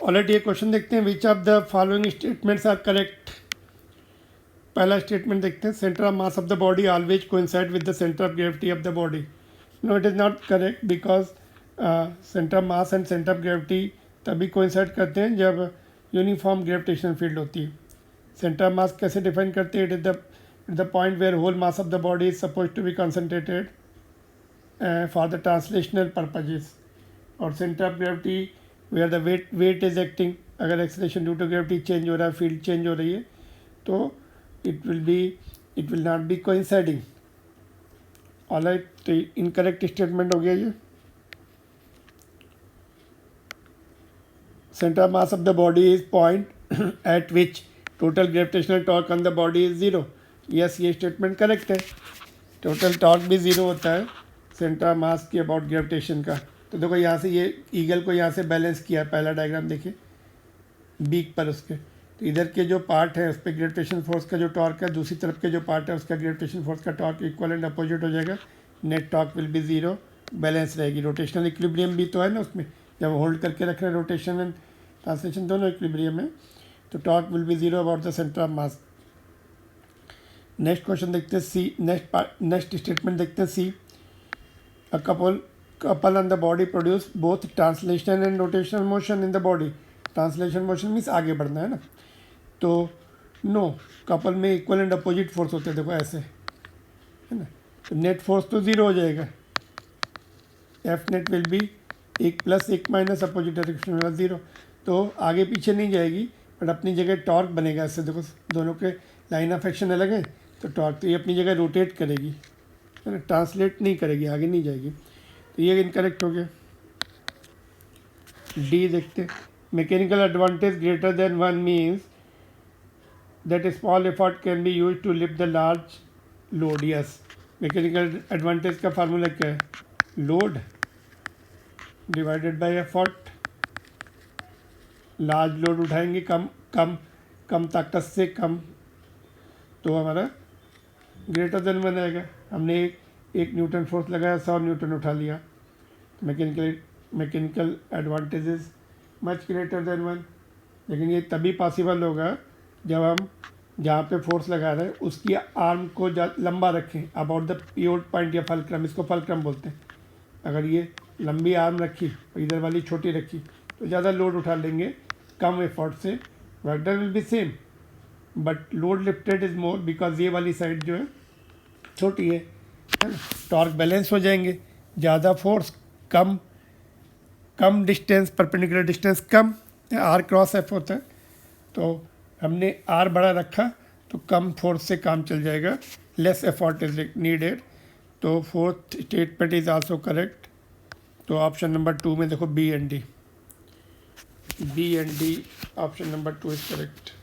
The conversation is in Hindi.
ऑलरेडी ये क्वेश्चन देखते हैं, which of the following statements are correct. पहला स्टेटमेंट देखते हैं, centre of mass of the body always coincide with the centre of gravity of the body. No, it is not correct because centre of mass and centre of gravity तभी कोइंसाइड करते हैं जब यूनिफॉर्म ग्रेविटेशनल फील्ड होती है। सेंटर ऑफ मास कैसे डिफाइन करते हैं? It is the point where whole mass of the body is suppose to be concentrated for the translational purposes, और centre of gravity where the weight is acting. अगर acceleration due to gravity change हो रहा है, फील्ड चेंज हो रही है, तो it will not be coinciding. Alright, तो इनकरेक्ट स्टेटमेंट हो गया ये। Centre of mass of the body is point eight which total gravitational torque on the body is zero. Yes, ये स्टेटमेंट करेक्ट है। टोटल टॉर्क भी ज़ीरो होता है सेंटर ऑफ मास के अबाउट ग्रेविटेशन का। तो देखो यहाँ से ये ईगल को यहाँ से बैलेंस किया है, पहला डायग्राम देखिए बीक पर उसके, तो इधर के जो पार्ट है उस पर ग्रेविटेशन फोर्स का जो टॉर्क है, दूसरी तरफ के जो पार्ट है उसका ग्रेविटेशन फोर्स का टॉर्क इक्वल एंड अपोजिट हो जाएगा। Net torque will be zero, balance रहेगी। रोटेशनल इक्विलिब्रियम भी तो है ना उसमें, जब होल्ड करके रख रहे हैं रोटेशन एंड ट्रांसलेशन दोनों इक्विलिब्रियम है, तो torque will be zero about the centre of mass. Next question देखते हैं सी, नेक्स्ट स्टेटमेंट देखते हैं सी। अ couple on the body produce both translation and rotational motion in the body. Translation motion means आगे बढ़ना है ना, तो नो, कपल में इक्वल एंड अपोजिट फोर्स होते हैं, देखो ऐसे है ना, तो नेट फोर्स तो ज़ीरो हो जाएगा। एफ नेट विल बी एक प्लस एक माइनस अपोजिट डायरेक्शन वाला ज़ीरो, तो आगे पीछे नहीं जाएगी बट अपनी जगह टॉर्क बनेगा। इससे देखो दोनों के लाइन ऑफ एक्शन अलग है, तो टॉर्क तो ये अपनी जगह रोटेट करेगी है ना, ट्रांसलेट नहीं करेगी, आगे नहीं जाएगी। तो ये इनकरेक्ट हो गया। डी देखते, mechanical advantage greater than one means that small effort can be use to lift the large load. Yes, mechanical advantage का फार्मूला क्या है? Load divided by effort. Large load उठाएंगे कम ताकत से कम, तो हमारा ग्रेटर देन वन आएगा। हमने एक न्यूटन फोर्स लगाया, 100 न्यूटन उठा लिया, mechanical advantage is much greater than one. लेकिन ये तभी पॉसिबल होगा जब हम जहाँ पे फोर्स लगा रहे हैं उसकी आर्म को लंबा रखें, अबाउट द पिवट पॉइंट या फलक्रम, इसको फलक्रम बोलते हैं। अगर ये लंबी आर्म रखी और इधर वाली छोटी रखी तो ज़्यादा लोड उठा लेंगे कम एफर्ट से, work done will be same but load lifted is more because ये वाली साइड जो है छोटी है ना। टॉर्क बैलेंस हो जाएंगे, ज़्यादा फोर्स कम डिस्टेंस, परपेंडिकुलर डिस्टेंस कम, आर क्रॉस एफ होता है, तो हमने आर बड़ा रखा तो कम फोर्स से काम चल जाएगा, लेस एफर्ट इज नीडेड। तो fourth statement is also correct. तो ऑप्शन नंबर 2 में देखो B and D option number 2 is correct.